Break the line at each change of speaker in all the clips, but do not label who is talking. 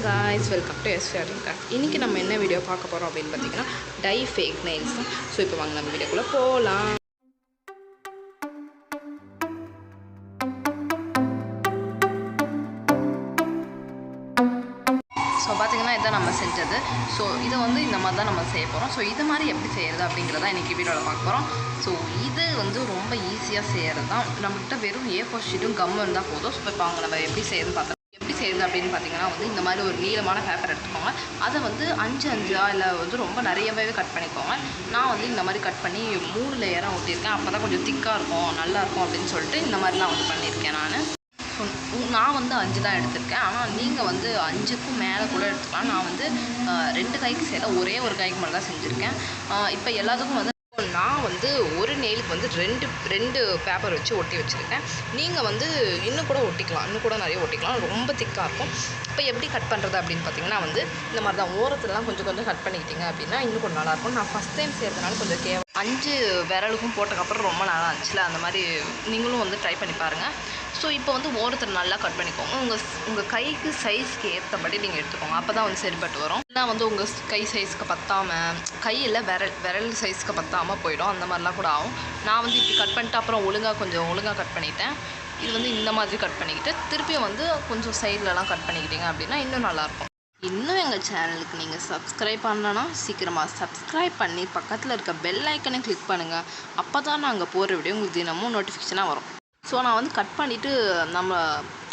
guys, welcome to SRT Craft. இன்னைக்கு நம்ம என்ன வீடியோ பார்க்க போறோம் அப்படினு பாத்தீங்கன்னா டை ஃபேக் நெயில்ஸ் தான். சோ இப்போ வாங்க நம்ம வீடியோக்குள்ள போலாம். ஸோ பார்த்தீங்கன்னா இதான் நம்ம செஞ்சது. ஸோ இதை வந்து இந்த மாதிரி தான் நம்ம செய்ய போகிறோம். ஸோ இது மாதிரி எப்படி செய்கிறது அப்படிங்கிறத இன்றைக்கி வீடியோவில் பார்க்க போகிறோம். ஸோ இது வந்து ரொம்ப ஈஸியாக செய்கிறது தான். நம்மகிட்ட வெறும் A4 ஷீட்டும் கம் இருந்தால் போதும். ஸோ இப்போ அவங்க நம்ம எப்படி செய்யறது பார்த்தோம். எப்படி செய்யுது அப்படின்னு பார்த்தீங்கன்னா வந்து இந்த மாதிரி ஒரு நீளமான பேப்பர் எடுத்துக்கோங்க. அதை வந்து 5 இல்லை வந்து ரொம்ப நிறையவே கட் பண்ணிக்கோங்க. நான் வந்து இந்த மாதிரி கட் பண்ணி 3 லேயராக ஒட்டியிருக்கேன். அப்போ தான் கொஞ்சம் திக்காக இருக்கும், நல்லாயிருக்கும் அப்படின்னு சொல்லிட்டு இந்த மாதிரிலாம் வந்து பண்ணியிருக்கேன் நான். நான் வந்து 5 தான் எடுத்திருக்கேன். ஆனால் நீங்கள் வந்து 5க்கும் மேலே கூட எடுத்துக்கலாம். நான் வந்து 2 கைக்கு செய்யல, ஒரே ஒரு கைக்கு மட்டும் தான் செஞ்சுருக்கேன். இப்போ எல்லாத்துக்கும் வந்து நான் வந்து ஒரு நெயிலுக்கு வந்து ரெண்டு பேப்பர் வச்சு ஒட்டி வச்சுருக்கேன். நீங்கள் வந்து இன்னும் கூட ஒட்டிக்கலாம், இன்னும் கூட நிறைய ஒட்டிக்கலாம். ரொம்ப திக்காக இருக்கும். இப்போ எப்படி கட் பண்ணுறது அப்படின்னு பார்த்தீங்கன்னா வந்து இந்த மாதிரி தான் ஓரத்துலலாம் கொஞ்சம் கட் பண்ணிக்கிட்டீங்க அப்படின்னா இன்னும் கொஞ்சம் நல்லாயிருக்கும். நான் ஃபஸ்ட் டைம் செய்கிறதுனால கொஞ்சம் 5 விரலுக்கும் போட்டதுக்கப்புறம் ரொம்ப நல்லா இருந்துச்சுல, அந்த மாதிரி நீங்களும் வந்து ட்ரை பண்ணி பாருங்கள். ஸோ இப்போ வந்து ஓரத்தில் நல்லா கட் பண்ணிக்கோங்க. உங்கள் கைக்கு சைஸ்க்கு ஏற்றபடி நீங்கள் எடுத்துக்கோங்க. அப்போ தான் வந்து சரிப்பட்டு வரும். இல்லை வந்து உங்கள் கை சைஸ்க்கு பற்றாமல், கையில் விரல் சைஸ்க்கு பற்றாமல் போயிடும். அந்த மாதிரிலாம் கூட ஆகும். நான் வந்து இப்படி கட் பண்ணிட்டு அப்புறம் ஒழுங்காக கட் பண்ணிட்டேன். இது வந்து இந்த மாதிரி கட் பண்ணிக்கிட்டு திருப்பியும் வந்து கொஞ்சம் சைட்லலாம் கட் பண்ணிக்கிட்டீங்க அப்படின்னா இன்னும் நல்லாயிருக்கும். இன்னும் எங்கள் சேனலுக்கு நீங்கள் சப்ஸ்கிரைப் பண்ணலன்னா சீக்கிரமாக சப்ஸ்கிரைப் பண்ணி பக்கத்தில் இருக்க பெல் ஐக்கனை கிளிக் பண்ணுங்கள். அப்போ தான் நாங்கள் போகிற வீடியோ உங்களுக்கு தினமும் நோட்டிஃபிகேஷனாக வரும். ஸோ நான் வந்து கட் பண்ணிவிட்டு நம்ம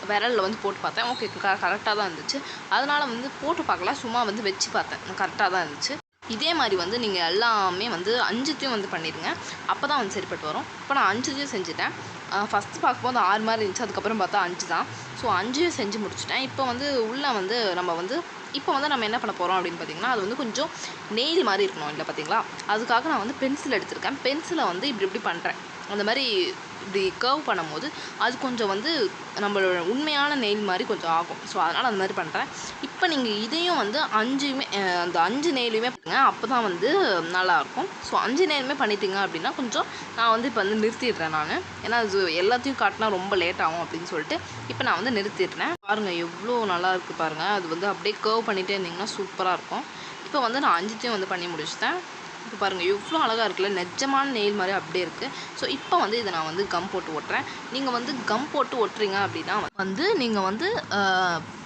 விரலில் வந்து போட்டு பார்த்தேன். ஓகே, கரெக்டாக தான் இருந்துச்சு. அதனால் வந்து போட்டு பார்க்கல, சும்மா வந்து வச்சு பார்த்தேன். கரெக்டாக தான் இருந்துச்சு. இதே மாதிரி வந்து நீங்கள் எல்லாமே வந்து 5த்தையும் வந்து பண்ணிடுங்க. அப்போ தான் வந்து சரிப்பட்டு வரும். இப்போ நான் 5த்தையும் செஞ்சுட்டேன். ஃபஸ்ட்டு பார்க்கும்போது 6 மாதிரி இருந்துச்சு. அதுக்கப்புறம் பார்த்தா 5 தான். ஸோ 5யும் செஞ்சு முடிச்சுட்டேன். இப்போ வந்து உள்ளே வந்து நம்ம என்ன பண்ண போகிறோம் அப்படின்னு பார்த்தீங்கன்னா, அது வந்து கொஞ்சம் நெயில் மாதிரி இருக்கணும் இல்லை பார்த்தீங்களா? அதுக்காக நான் வந்து பென்சில் எடுத்திருக்கேன். பென்சிலை வந்து இப்படி பண்ணுறேன். அந்த மாதிரி இப்படி கர்வ் பண்ணும்போது அது கொஞ்சம் வந்து நம்மளோட உண்மையான நெயில் மாதிரி கொஞ்சம் ஆகும். ஸோ அதனால் அந்த மாதிரி பண்ணுறேன். இப்போ நீங்கள் இதையும் வந்து 5யுமே அந்த 5 நெயிலுமே பண்ணுங்க. அப்போ தான் வந்து நல்லாயிருக்கும். ஸோ 5 நெயிலுமே பண்ணிட்டீங்க அப்படின்னா கொஞ்சம் நான் வந்து இப்போ வந்து நிறுத்திடுறேன் நான். ஏன்னா அது எல்லாத்தையும் காட்டினா ரொம்ப லேட் ஆகும் அப்படின்னு சொல்லிட்டு இப்போ நான் வந்து நிறுத்திடுறேன். பாருங்கள் எவ்வளோ நல்லா இருக்குது பாருங்கள். அது வந்து அப்படியே கர்வ் பண்ணிகிட்டே இருந்தீங்கன்னா சூப்பராக இருக்கும். இப்போ வந்து நான் 5த்தையும் வந்து பண்ணி முடிச்சிட்டேன். இப்போ பாருங்கள் எவ்வளோ அழகாக இருக்குல்ல, நிஜமான நெயில் மாதிரி அப்படியே இருக்குது. ஸோ இப்போ வந்து இதை நான் வந்து கம் போட்டு ஒட்டுறேன். நீங்கள் வந்து கம் போட்டு ஒட்டுறீங்க அப்படின்னா வந்து நீங்கள் வந்து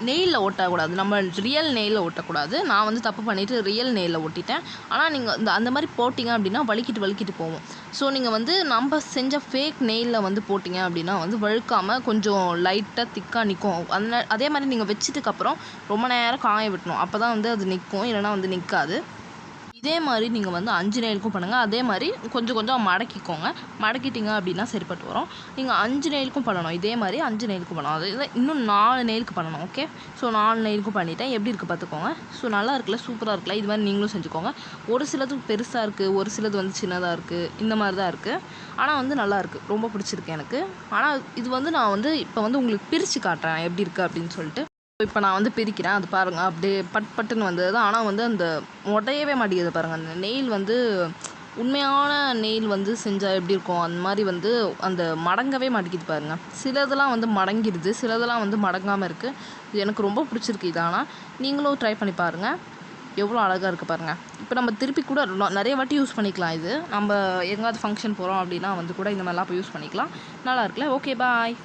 நெயிலில் ஒட்டக்கூடாது, நம்ம ரியல் நெயிலில் ஒட்டக்கூடாது. நான் வந்து தப்பு பண்ணிவிட்டு ரியல் நெயிலில் ஒட்டிட்டேன். ஆனால் நீங்கள் அந்த மாதிரி போட்டிங்க அப்படின்னா வலிக்கிட்டு போகும். ஸோ நீங்கள் வந்து நம்ம செஞ்ச ஃபேக் நெயிலில் வந்து போட்டிங்க அப்படின்னா வந்து வழுக்காமல் கொஞ்சம் லைட்டாக திக்காக நிற்கும். அதே மாதிரி நீங்கள் வச்சதுக்கப்புறம் ரொம்ப நேரம் காய விட்டணும். அப்போ தான் வந்து அது நிற்கும், இல்லைனா வந்து நிற்காது. இதே மாதிரி நீங்கள் வந்து 5 நெயிலுக்கும் பண்ணுங்கள். அதே மாதிரி கொஞ்சம் மடக்கிக்கோங்க. மடக்கிட்டீங்க அப்படின்னா சரிப்பட்டு வரும். நீங்கள் 5 நெயிலுக்கும் பண்ணணும். இதே மாதிரி 5 நெயிலுக்கும் பண்ணணும். அது இன்னும் 4 நெயிலுக்கு பண்ணணும். ஓகே, ஸோ 4 நெயிலுக்கும் பண்ணிவிட்டேன். எப்படி இருக்குது பார்த்துக்கோங்க. ஸோ நல்லா இருக்குல்ல, சூப்பராக இருக்குல்ல. இது மாதிரி நீங்களும் செஞ்சுக்கோங்க. ஒரு சிலது பெருசாக இருக்குது, ஒரு சிலது வந்து சின்னதாக இருக்குது. இந்த மாதிரி தான் இருக்குது. ஆனால் வந்து நல்லாயிருக்கு, ரொம்ப பிடிச்சிருக்கு எனக்கு. ஆனால் இது வந்து நான் வந்து இப்போ வந்து உங்களுக்கு பிரித்து காட்டுறேன் எப்படி இருக்குது அப்படின்னு சொல்லிட்டு. இப்போ நான் வந்து பிரிக்கிறேன். அது பாருங்கள் அப்படியே பட்டுன்னு வந்தது தான். ஆனால் வந்து அந்த உடையவே மாட்டேங்குது பாருங்கள். அந்த நெயில் வந்து உண்மையான நெயில் வந்து செஞ்சால் எப்படி இருக்கும் அந்த மாதிரி வந்து அந்த மடங்கவே மாட்டேங்குது பாருங்கள். சிலதெல்லாம் வந்து மடங்கிடுது, சிலதெல்லாம் வந்து மடங்காமல் இருக்குது. இது எனக்கு ரொம்ப பிடிச்சிருக்கு. இது ஆனால் நீங்களும் ட்ரை பண்ணி பாருங்கள். எவ்வளோ அழகாக இருக்குது பாருங்கள். இப்போ நம்ம திருப்பி கூட நிறைய வாட்டி யூஸ் பண்ணிக்கலாம். இது நம்ம எங்கேயாவது ஃபங்க்ஷன் போகிறோம் அப்படின்னா வந்து கூட இந்த மாதிரிலாம் இப்போ யூஸ் பண்ணிக்கலாம். நல்லா இருக்குல்ல. ஓகே, பாய்.